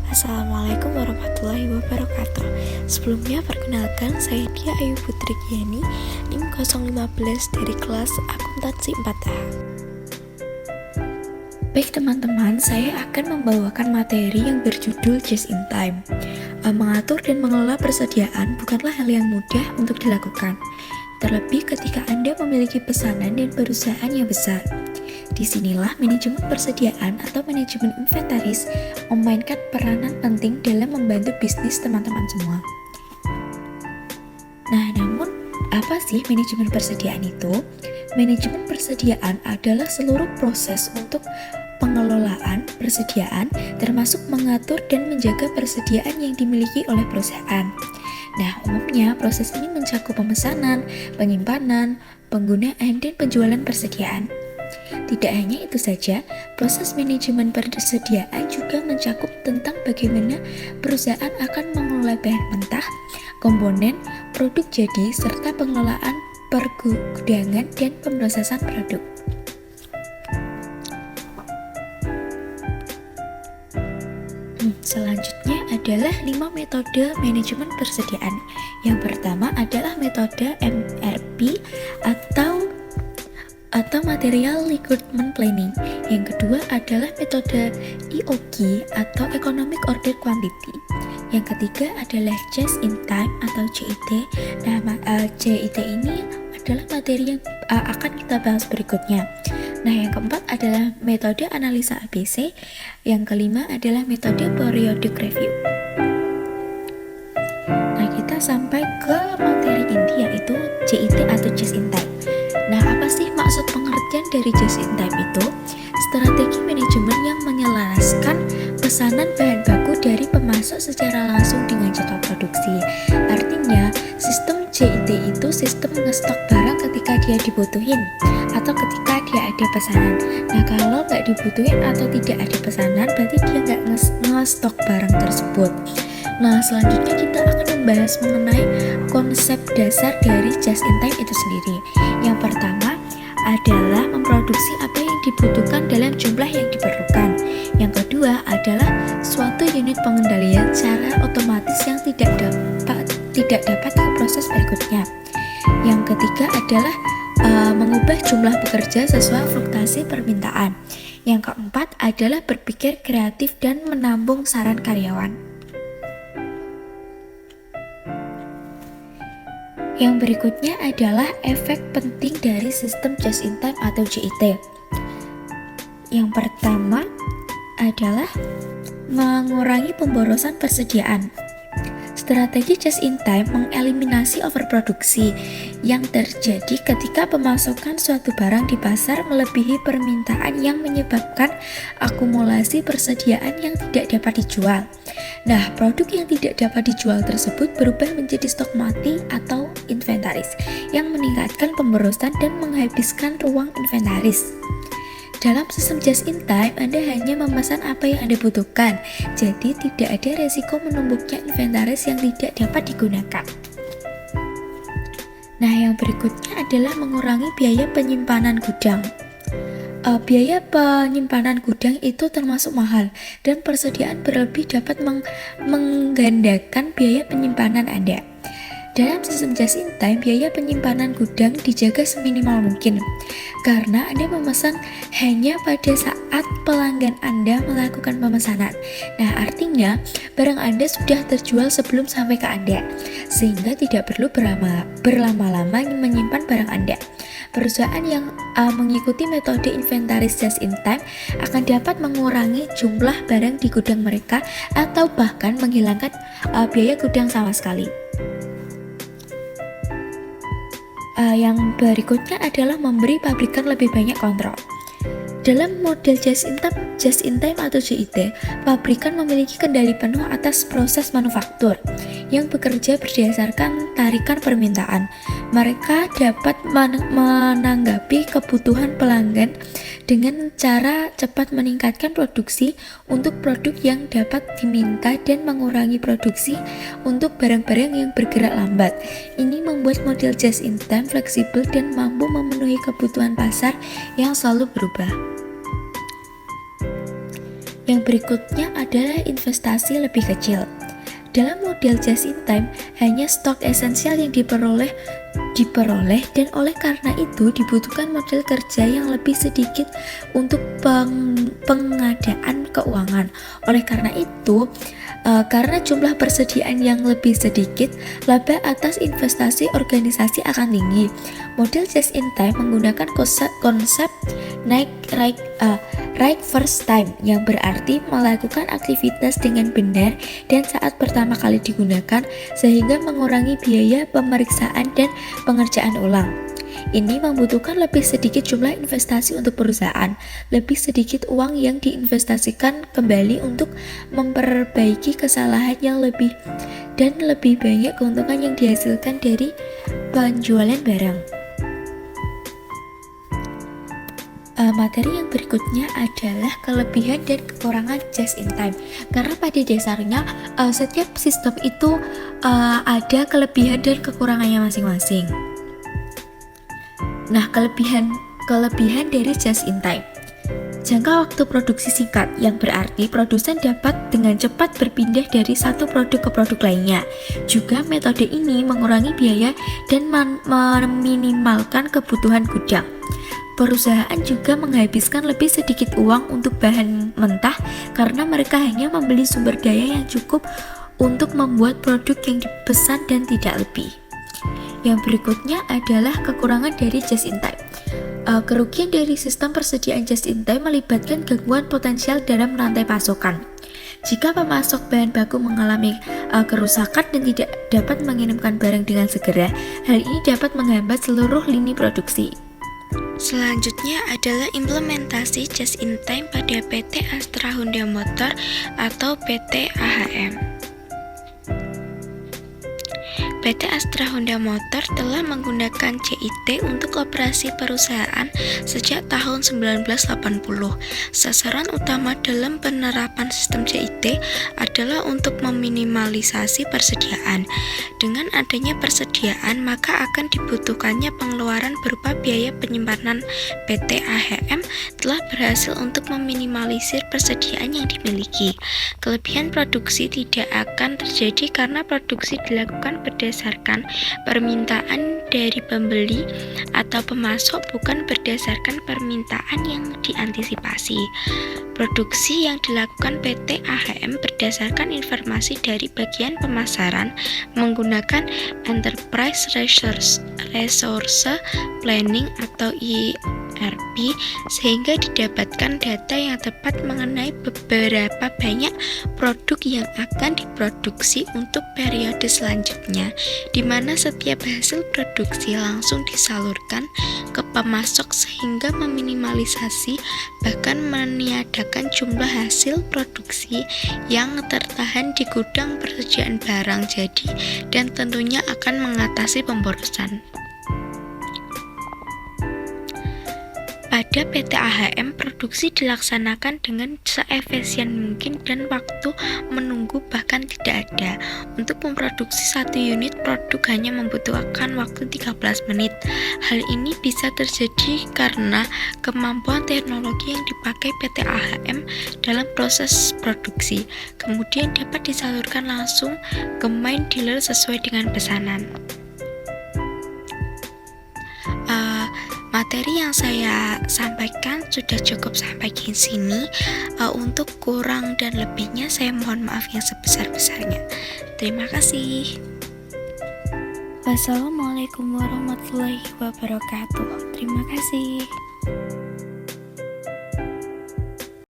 Assalamualaikum warahmatullahi wabarakatuh. Sebelumnya perkenalkan, saya Dia Ayu Putri Giani, NIM 015 dari kelas Akuntansi 4A. Baik teman-teman, saya akan membawakan materi yang berjudul Just in Time. Mengatur dan mengelola persediaan bukanlah hal yang mudah untuk dilakukan, terlebih ketika Anda memiliki pesanan dan perusahaan yang besar. Disinilah manajemen persediaan atau manajemen inventaris memainkan peranan penting dalam membantu bisnis teman-teman semua. Nah, namun apa sih manajemen persediaan itu? Manajemen persediaan adalah seluruh proses untuk pengelolaan persediaan, termasuk mengatur dan menjaga persediaan yang dimiliki oleh perusahaan. Nah, umumnya proses ini mencakup pemesanan, penyimpanan, penggunaan, dan penjualan persediaan. Tidak hanya itu saja, proses manajemen persediaan juga mencakup tentang bagaimana perusahaan akan mengelola bahan mentah, komponen, produk jadi, serta pengelolaan pergudangan dan pemrosesan produk. Selanjutnya adalah 5 metode manajemen persediaan. Yang pertama adalah metode MRP atau Material Recruitment Planning. Yang kedua adalah metode EOQ atau Economic Order Quantity. Yang ketiga adalah Just in Time atau JIT. Nah, JIT ini adalah materi yang akan kita bahas berikutnya. Nah, yang keempat adalah metode analisa ABC. Yang kelima adalah metode periodic review. Nah, kita sampai ke materi inti yaitu JIT atau Just in Time. Nah, apa sih maksud pengertian dari Just in Time itu? Strategi manajemen yang menyelaraskan pesanan bahan baku dari pemasok secara langsung dengan jadwal produksi. Artinya, sistem JIT itu sistem ngestok barang ketika dia dibutuhin atau ketika dia ada pesanan. Nah, kalau nggak dibutuhin atau tidak ada pesanan, berarti dia nggak ngestok barang tersebut. Nah, selanjutnya kita akan membahas mengenai konsep dasar dari Just in Time itu sendiri. Yang pertama adalah memproduksi apa yang dibutuhkan dalam jumlah yang diperlukan. Yang kedua adalah suatu unit pengendalian secara otomatis yang tidak dapat ke proses berikutnya. Yang ketiga adalah mengubah jumlah pekerja sesuai fluktuasi permintaan. Yang keempat adalah berpikir kreatif dan menampung saran karyawan. Yang berikutnya adalah efek penting dari sistem Just in Time atau JIT. Yang pertama adalah mengurangi pemborosan persediaan. Strategi Just in Time mengeliminasi overproduksi yang terjadi ketika pemasokan suatu barang di pasar melebihi permintaan yang menyebabkan akumulasi persediaan yang tidak dapat dijual. Nah, produk yang tidak dapat dijual tersebut berubah menjadi stok mati atau inventaris yang meningkatkan pemborosan dan menghabiskan ruang inventaris. Dalam sistem Just in Time, Anda hanya memesan apa yang Anda butuhkan, jadi tidak ada resiko menumpuknya inventaris yang tidak dapat digunakan. Nah, yang berikutnya adalah mengurangi biaya penyimpanan gudang. Biaya penyimpanan gudang itu termasuk mahal dan persediaan berlebih dapat menggandakan biaya penyimpanan Anda. Dalam sistem Just in Time, biaya penyimpanan gudang dijaga seminimal mungkin karena Anda memesan hanya pada saat pelanggan Anda melakukan pemesanan. Nah, artinya barang Anda sudah terjual sebelum sampai ke Anda, sehingga tidak perlu berlama-lama menyimpan barang Anda. Perusahaan yang mengikuti metode inventaris Just in Time akan dapat mengurangi jumlah barang di gudang mereka atau bahkan menghilangkan biaya gudang sama sekali. Yang berikutnya adalah memberi pabrikan lebih banyak kontrol. Dalam model Just in Time atau JIT, pabrikan memiliki kendali penuh atas proses manufaktur yang bekerja berdasarkan tarikan permintaan. Mereka dapat menanggapi kebutuhan pelanggan dengan cara cepat meningkatkan produksi untuk produk yang dapat diminta dan mengurangi produksi untuk barang-barang yang bergerak lambat. Ini membuat model Just in Time fleksibel dan mampu memenuhi kebutuhan pasar yang selalu berubah. Yang berikutnya adalah investasi lebih kecil. Dalam model just in time, hanya stok esensial yang diperoleh dan oleh karena itu dibutuhkan model kerja yang lebih sedikit untuk pengadaan keuangan. Oleh karena itu, karena jumlah persediaan yang lebih sedikit, laba atas investasi organisasi akan tinggi. Model just in time menggunakan konsep right first time, yang berarti melakukan aktivitas dengan benar dan saat pertama kali digunakan, sehingga mengurangi biaya pemeriksaan dan pengerjaan ulang. Ini membutuhkan lebih sedikit jumlah investasi untuk perusahaan, lebih sedikit uang yang diinvestasikan kembali untuk memperbaiki kesalahan yang lebih banyak keuntungan yang dihasilkan dari penjualan barang. Materi yang berikutnya adalah kelebihan dan kekurangan just in time. Karena pada dasarnya setiap sistem itu ada kelebihan dan kekurangannya masing-masing. Nah, kelebihan dari just in time. Jangka waktu produksi singkat, yang berarti produsen dapat dengan cepat berpindah dari satu produk ke produk lainnya. Juga metode ini mengurangi biaya dan meminimalkan kebutuhan gudang. Perusahaan juga menghabiskan lebih sedikit uang untuk bahan mentah karena mereka hanya membeli sumber daya yang cukup untuk membuat produk yang dipesan dan tidak lebih. Yang berikutnya adalah kekurangan dari just in time. Kerugian dari sistem persediaan just in time melibatkan gangguan potensial dalam rantai pasokan. Jika pemasok bahan baku mengalami kerusakan dan tidak dapat mengirimkan barang dengan segera, hal ini dapat menghambat seluruh lini produksi. Selanjutnya adalah implementasi just in time pada PT Astra Honda Motor atau PT AHM. PT Astra Honda Motor telah menggunakan CIT untuk operasi perusahaan sejak tahun 1980. Sasaran utama dalam penerapan sistem CIT adalah untuk meminimalisasi persediaan. Dengan adanya persediaan, maka akan dibutuhkannya pengeluaran berupa biaya penyimpanan. PT AHM telah berhasil untuk meminimalisir persediaan yang dimiliki. Kelebihan produksi tidak akan terjadi karena produksi dilakukan berdasarkan permintaan dari pembeli atau pemasok, bukan berdasarkan permintaan yang diantisipasi. Produksi yang dilakukan PT AHM berdasarkan informasi dari bagian pemasaran menggunakan Enterprise Resource Planning atau ERP, sehingga didapatkan data yang tepat mengenai beberapa banyak produk yang akan diproduksi untuk periode selanjutnya, di mana setiap hasil produksi langsung disalurkan ke pemasok sehingga meminimalisasi bahkan meniadakan jumlah hasil produksi yang tertahan di gudang persediaan barang jadi, dan tentunya akan mengatasi pemborosan. Pada PT AHM, produksi dilaksanakan dengan seefisien mungkin dan waktu menunggu bahkan tidak ada. Untuk memproduksi satu unit produk hanya membutuhkan waktu 13 menit. Hal ini bisa terjadi karena kemampuan teknologi yang dipakai PT AHM dalam proses produksi, kemudian dapat disalurkan langsung ke main dealer sesuai dengan pesanan. Materi yang saya sampaikan sudah cukup sampai di sini. Untuk kurang dan lebihnya saya mohon maaf yang sebesar-besarnya. Terima kasih. Wassalamualaikum warahmatullahi wabarakatuh. Terima kasih.